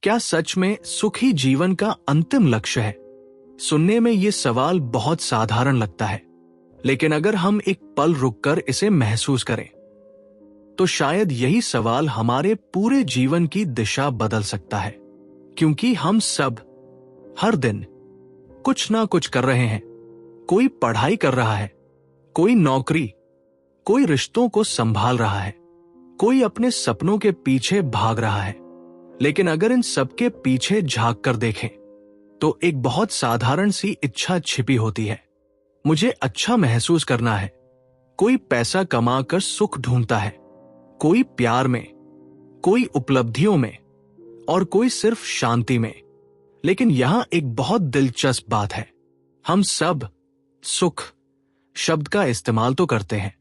क्या सच में सुख ही जीवन का अंतिम लक्ष्य है? सुनने में ये सवाल बहुत साधारण लगता है, लेकिन अगर हम एक पल रुककर इसे महसूस करें तो शायद यही सवाल हमारे पूरे जीवन की दिशा बदल सकता है। क्योंकि हम सब हर दिन कुछ ना कुछ कर रहे हैं। कोई पढ़ाई कर रहा है, कोई नौकरी, कोई रिश्तों को संभाल रहा है, कोई अपने सपनों के पीछे भाग रहा है। लेकिन अगर इन सबके पीछे झांक कर देखें तो एक बहुत साधारण सी इच्छा छिपी होती है। मुझे अच्छा महसूस करना है। कोई पैसा कमाकर सुख ढूंढता है, कोई प्यार में, कोई उपलब्धियों में और कोई सिर्फ शांति में। लेकिन यहां एक बहुत दिलचस्प बात है। हम सब सुख शब्द का इस्तेमाल तो करते हैं,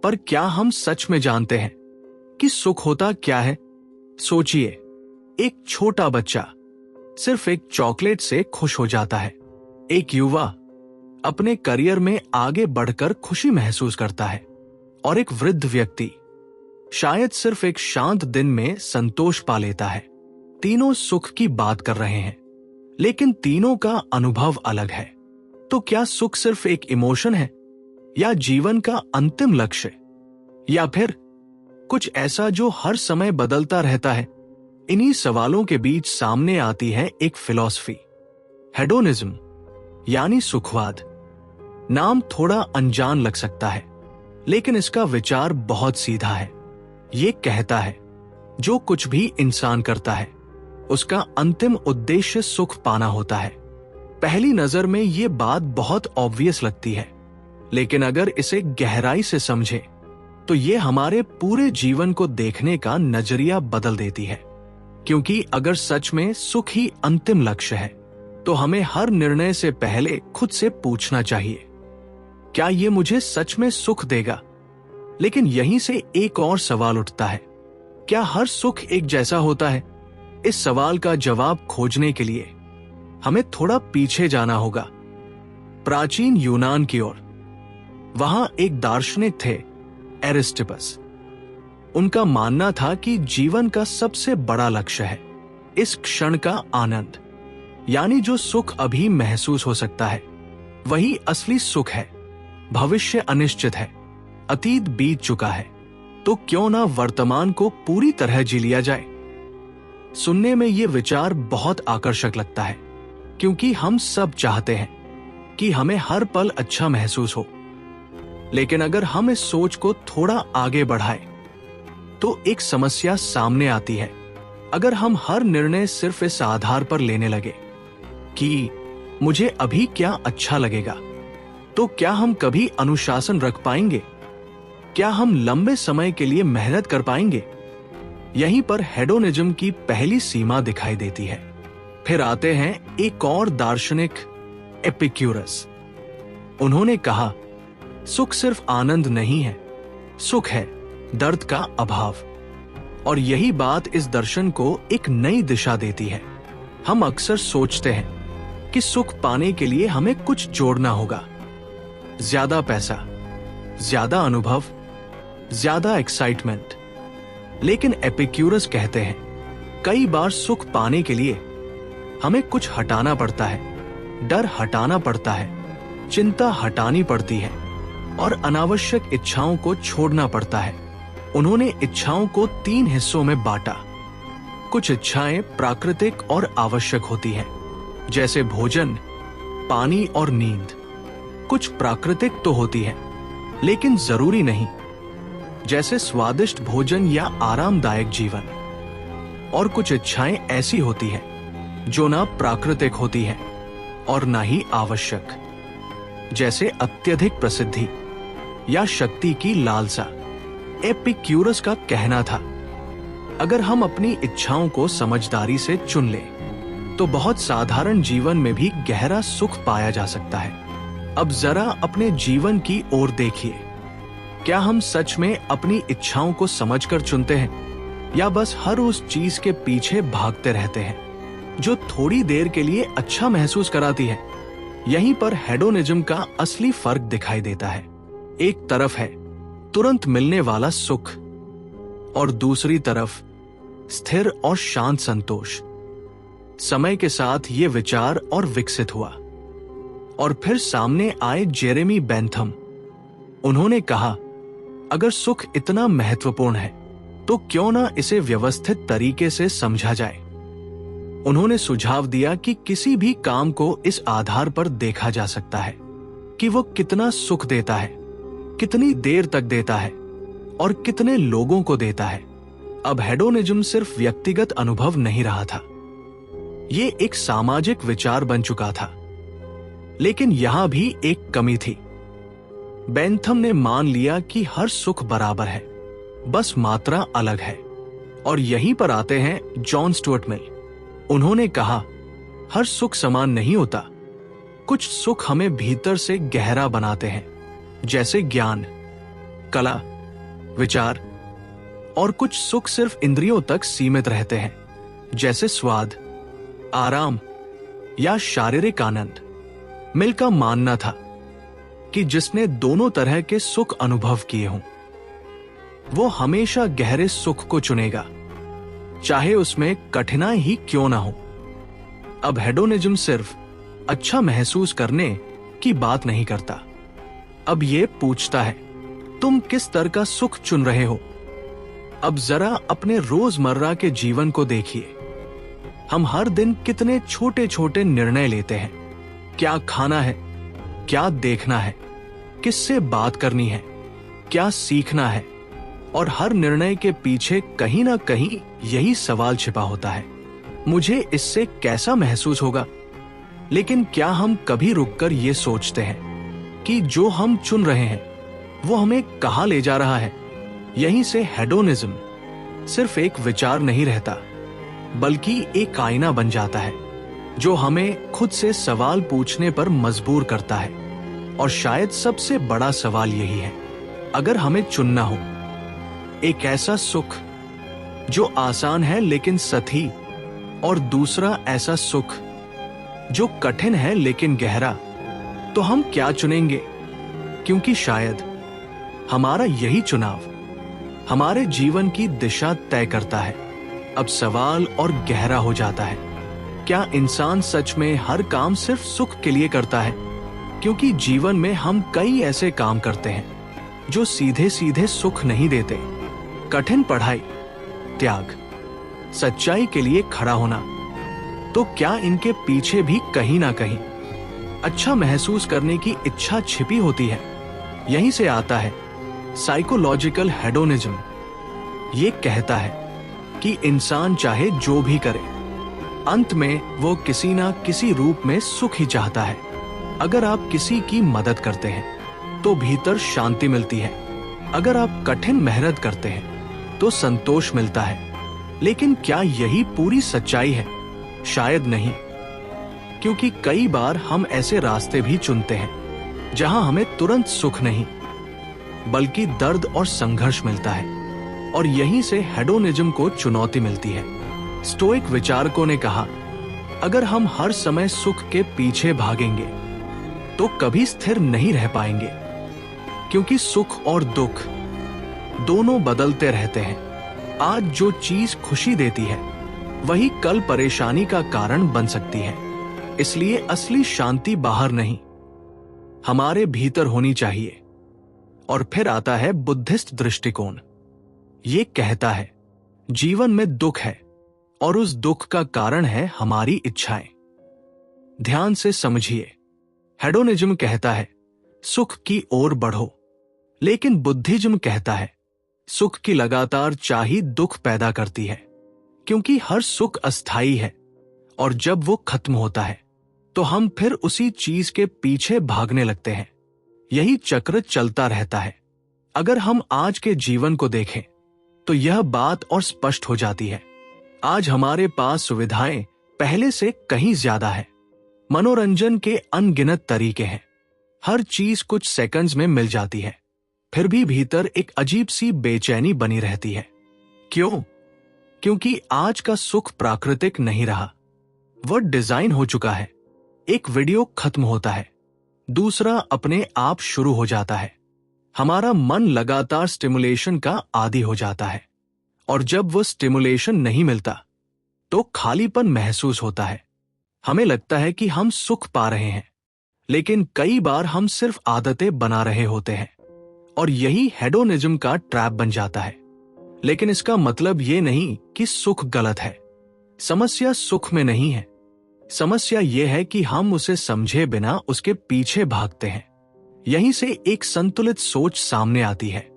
पर क्या हम सच में जानते हैं कि सुख होता क्या है? सोचिए, एक छोटा बच्चा सिर्फ एक चॉकलेट से खुश हो जाता है। एक युवा अपने करियर में आगे बढ़कर खुशी महसूस करता है, और एक वृद्ध व्यक्ति शायद सिर्फ एक शांत दिन में संतोष पा लेता है। तीनों सुख की बात कर रहे हैं, लेकिन तीनों का अनुभव अलग है। तो क्या सुख सिर्फ एक इमोशन है, या जीवन का अंतिम लक्ष्य, या फिर कुछ ऐसा जो हर समय बदलता रहता है? इन्हीं सवालों के बीच सामने आती है एक फिलॉसफी, हेडोनिज्म, यानी सुखवाद। नाम थोड़ा अनजान लग सकता है, लेकिन इसका विचार बहुत सीधा है। ये कहता है, जो कुछ भी इंसान करता है उसका अंतिम उद्देश्य सुख पाना होता है। पहली नजर में ये बात बहुत ऑब्वियस लगती है, लेकिन अगर इसे गहराई से समझें तो ये हमारे पूरे जीवन को देखने का नजरिया बदल देती है। क्योंकि अगर सच में सुख ही अंतिम लक्ष्य है तो हमें हर निर्णय से पहले खुद से पूछना चाहिए, क्या ये मुझे सच में सुख देगा? लेकिन यहीं से एक और सवाल उठता है, क्या हर सुख एक जैसा होता है? इस सवाल का जवाब खोजने के लिए हमें थोड़ा पीछे जाना होगा, प्राचीन यूनान की ओर। वहां एक दार्शनिक थे, एरिस्टिपस। उनका मानना था कि जीवन का सबसे बड़ा लक्ष्य है इस क्षण का आनंद, यानी जो सुख अभी महसूस हो सकता है वही असली सुख है। भविष्य अनिश्चित है, अतीत बीत चुका है, तो क्यों ना वर्तमान को पूरी तरह जी लिया जाए? सुनने में यह विचार बहुत आकर्षक लगता है, क्योंकि हम सब चाहते हैं कि हमें हर पल अच्छा महसूस हो। लेकिन अगर हम इस सोच को थोड़ा आगे बढ़ाएं तो एक समस्या सामने आती है। अगर हम हर निर्णय सिर्फ इस आधार पर लेने लगे कि मुझे अभी क्या अच्छा लगेगा, तो क्या हम कभी अनुशासन रख पाएंगे? क्या हम लंबे समय के लिए मेहनत कर पाएंगे? यहीं पर हेडोनिज्म की पहली सीमा दिखाई देती है। फिर आते हैं एक और दार्शनिक, एपिक्यूरस। उन्होंने कहा, सुख सिर्फ आनंद नहीं है, सुख है दर्द का अभाव। और यही बात इस दर्शन को एक नई दिशा देती है। हम अक्सर सोचते हैं कि सुख पाने के लिए हमें कुछ जोड़ना होगा, ज्यादा पैसा, ज्यादा अनुभव, ज्यादा एक्साइटमेंट। लेकिन एपिक्यूरस कहते हैं, कई बार सुख पाने के लिए हमें कुछ हटाना पड़ता है। डर हटाना पड़ता है, चिंता हटानी पड़ती है, और अनावश्यक इच्छाओं को छोड़ना पड़ता है। उन्होंने इच्छाओं को 3 हिस्सों में बांटा। कुछ इच्छाएं प्राकृतिक और आवश्यक होती हैं, जैसे भोजन, पानी और नींद। कुछ प्राकृतिक तो होती हैं, लेकिन जरूरी नहीं, जैसे स्वादिष्ट भोजन या आरामदायक जीवन। और कुछ इच्छाएं ऐसी होती हैं जो ना प्राकृतिक होती हैं और ना ही आवश्यक, जैसे अत्यधिक प्रसिद्धि या शक्ति की लालसा। एपिक्यूरस का कहना था, अगर हम अपनी इच्छाओं को समझदारी से चुन लें तो बहुत साधारण जीवन में भी गहरा सुख पाया जा सकता है। अब जरा अपने जीवन की ओर देखिए, क्या हम सच में अपनी इच्छाओं को समझकर चुनते हैं, या बस हर उस चीज के पीछे भागते रहते हैं जो थोड़ी देर के लिए अच्छा महसूस कराती है? यहीं पर हेडोनिज्म का असली फर्क दिखाई देता है। एक तरफ है तुरंत मिलने वाला सुख, और दूसरी तरफ स्थिर और शांत संतोष, समय के साथ ये विचार और विकसित हुआ और फिर सामने आए जेरेमी बेंथम। उन्होंने कहा, अगर सुख इतना महत्वपूर्ण है तो क्यों ना इसे व्यवस्थित तरीके से समझा जाए। उन्होंने सुझाव दिया कि किसी भी काम को इस आधार पर देखा जा सकता है कि वो कितना सुख देता है, कितनी देर तक देता है और कितने लोगों को देता है। अब हेडोनिज्म सिर्फ व्यक्तिगत अनुभव नहीं रहा था, ये एक सामाजिक विचार बन चुका था। लेकिन यहां भी एक कमी थी। बेंथम ने मान लिया कि हर सुख बराबर है, बस मात्रा अलग है। और यहीं पर आते हैं जॉन स्टुअर्ट मिल। उन्होंने कहा, हर सुख समान नहीं होता। कुछ सुख हमें भीतर से गहरा बनाते हैं, जैसे ज्ञान, कला, विचार। और कुछ सुख सिर्फ इंद्रियों तक सीमित रहते हैं, जैसे स्वाद, आराम या शारीरिक आनंद। मिल का मानना था कि जिसने दोनों तरह के सुख अनुभव किए हों, वो हमेशा गहरे सुख को चुनेगा, चाहे उसमें कठिनाई ही क्यों ना हो। अब हेडोनिज्म सिर्फ अच्छा महसूस करने की बात नहीं करता। अब ये पूछता है, तुम किस तरह का सुख चुन रहे हो। अब जरा अपने रोजमर्रा के जीवन को देखिए। हम हर दिन कितने छोटे छोटे निर्णय लेते हैं। क्या खाना है, क्या देखना है, किससे बात करनी है, क्या सीखना है। और हर निर्णय के पीछे कहीं ना कहीं यही सवाल छिपा होता है, मुझे इससे कैसा महसूस होगा। लेकिन क्या हम कभी रुककर ये सोचते हैं कि जो हम चुन रहे हैं वो हमें कहां ले जा रहा है। यहीं से हेडोनिज्म सिर्फ एक विचार नहीं रहता, बल्कि एक आईना बन जाता है जो हमें खुद से सवाल पूछने पर मजबूर करता है। और शायद सबसे बड़ा सवाल यही है, अगर हमें चुनना हो एक ऐसा सुख जो आसान है लेकिन सही, और दूसरा ऐसा सुख जो कठिन है लेकिन गहरा, तो हम क्या चुनेंगे। क्योंकि शायद हमारा यही चुनाव हमारे जीवन की दिशा तय करता है। अब सवाल और गहरा हो जाता है, क्या इंसान सच में हर काम सिर्फ सुख के लिए करता है। क्योंकि जीवन में हम कई ऐसे काम करते हैं जो सीधे सीधे सुख नहीं देते। कठिन पढ़ाई, त्याग, सच्चाई के लिए खड़ा होना। तो क्या इनके पीछे भी कहीं ना कहीं अच्छा महसूस करने की इच्छा छिपी होती है। यहीं से आता है साइकोलॉजिकल हेडोनिज्म। ये कहता है कि इंसान चाहे जो भी करे, अंत में वो किसी ना किसी रूप में सुख ही चाहता है। अगर आप किसी की मदद करते हैं तो भीतर शांति मिलती है। अगर आप कठिन मेहनत करते हैं तो संतोष मिलता है। लेकिन क्या यही पूरी सच्चाई है? शायद नहीं, क्योंकि कई बार हम ऐसे रास्ते भी चुनते हैं जहां हमें तुरंत सुख नहीं, बल्कि दर्द और संघर्ष मिलता है। और यहीं से हेडोनिज्म को चुनौती मिलती है। स्टोइक विचारकों ने कहा, अगर हम हर समय सुख के पीछे भागेंगे तो कभी स्थिर नहीं रह पाएंगे, क्योंकि सुख और दुख दोनों बदलते रहते हैं। आज जो चीज खुशी देती है वही कल परेशानी का कारण बन सकती है। इसलिए असली शांति बाहर नहीं, हमारे भीतर होनी चाहिए। और फिर आता है बुद्धिस्ट दृष्टिकोण। ये कहता है, जीवन में दुख है और उस दुख का कारण है हमारी इच्छाएं। ध्यान से समझिए, हेडोनिज्म कहता है सुख की ओर बढ़ो, लेकिन बुद्धिज्म कहता है सुख की लगातार चाह दुख पैदा करती है। क्योंकि हर सुख अस्थायी है और जब वो खत्म होता है तो हम फिर उसी चीज के पीछे भागने लगते हैं। यही चक्र चलता रहता है। अगर हम आज के जीवन को देखें तो यह बात और स्पष्ट हो जाती है। आज हमारे पास सुविधाएं पहले से कहीं ज्यादा है। मनोरंजन के अनगिनत तरीके हैं। हर चीज कुछ सेकंड्स में मिल जाती है, फिर भी भीतर एक अजीब सी बेचैनी बनी रहती है। क्यों? क्योंकि आज का सुख प्राकृतिक नहीं रहा, वह डिजाइन हो चुका है। एक वीडियो खत्म होता है, दूसरा अपने आप शुरू हो जाता है। हमारा मन लगातार स्टिमुलेशन का आदी हो जाता है, और जब वो स्टिमुलेशन नहीं मिलता तो खालीपन महसूस होता है। हमें लगता है कि हम सुख पा रहे हैं, लेकिन कई बार हम सिर्फ आदतें बना रहे होते हैं और यही हेडोनिज्म का ट्रैप बन जाता है। लेकिन इसका मतलब ये नहीं कि सुख गलत है। समस्या सुख में नहीं है। समस्या यह है कि हम उसे समझे बिना उसके पीछे भागते हैं। यहीं से एक संतुलित सोच सामने आती है,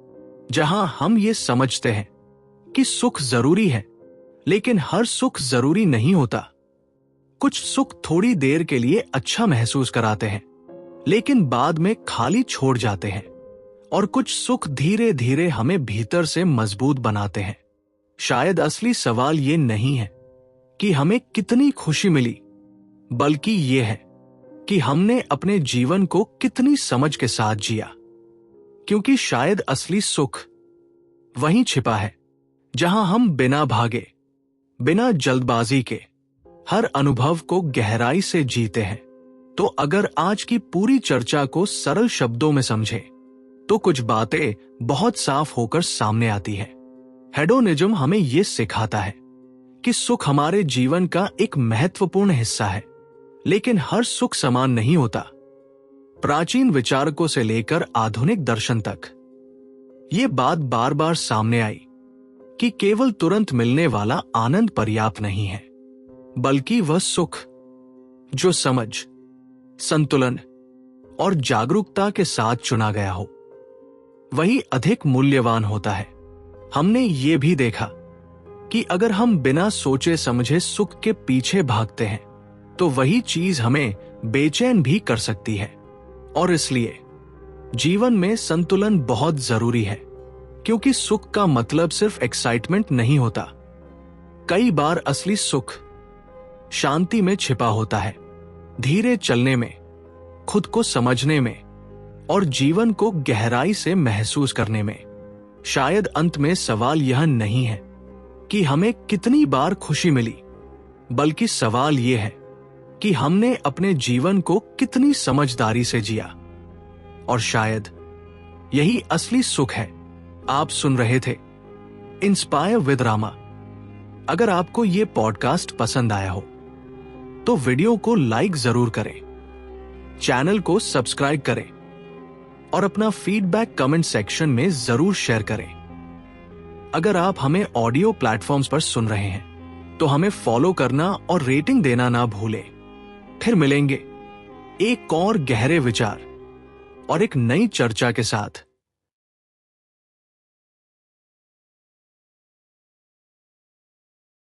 जहां हम ये समझते हैं कि सुख जरूरी है, लेकिन हर सुख जरूरी नहीं होता। कुछ सुख थोड़ी देर के लिए अच्छा महसूस कराते हैं, लेकिन बाद में खाली छोड़ जाते हैं। और कुछ सुख धीरे धीरे हमें भीतर से मजबूत बनाते हैं। शायद असली सवाल ये नहीं है कि हमें कितनी खुशी मिली, बल्कि ये है कि हमने अपने जीवन को कितनी समझ के साथ जिया। क्योंकि शायद असली सुख वहीं छिपा है जहां हम बिना भागे, बिना जल्दबाजी के हर अनुभव को गहराई से जीते हैं। तो अगर आज की पूरी चर्चा को सरल शब्दों में समझे तो कुछ बातें बहुत साफ होकर सामने आती है। हेडोनिज्म हमें यह सिखाता है कि सुख हमारे जीवन का एक महत्वपूर्ण हिस्सा है, लेकिन हर सुख समान नहीं होता। प्राचीन विचारकों से लेकर आधुनिक दर्शन तक ये बात बार बार सामने आई कि केवल तुरंत मिलने वाला आनंद पर्याप्त नहीं है, बल्कि वह सुख जो समझ, संतुलन और जागरूकता के साथ चुना गया हो, वही अधिक मूल्यवान होता है। हमने ये भी देखा कि अगर हम बिना सोचे समझे सुख के पीछे भागते हैं तो वही चीज हमें बेचैन भी कर सकती है। और इसलिए जीवन में संतुलन बहुत जरूरी है, क्योंकि सुख का मतलब सिर्फ एक्साइटमेंट नहीं होता। कई बार असली सुख शांति में छिपा होता है, धीरे चलने में, खुद को समझने में और जीवन को गहराई से महसूस करने में। शायद अंत में सवाल यह नहीं है कि हमें कितनी बार खुशी मिली, बल्कि सवाल यह है कि हमने अपने जीवन को कितनी समझदारी से जिया। और शायद यही असली सुख है। आप सुन रहे थे इंस्पायर विद रामा। अगर आपको यह पॉडकास्ट पसंद आया हो तो वीडियो को लाइक जरूर करें, चैनल को सब्सक्राइब करें और अपना फीडबैक कमेंट सेक्शन में जरूर शेयर करें। अगर आप हमें ऑडियो प्लेटफॉर्म्स पर सुन रहे हैं तो हमें फॉलो करना और रेटिंग देना ना भूलें। फिर मिलेंगे एक और गहरे विचार और एक नई चर्चा के साथ।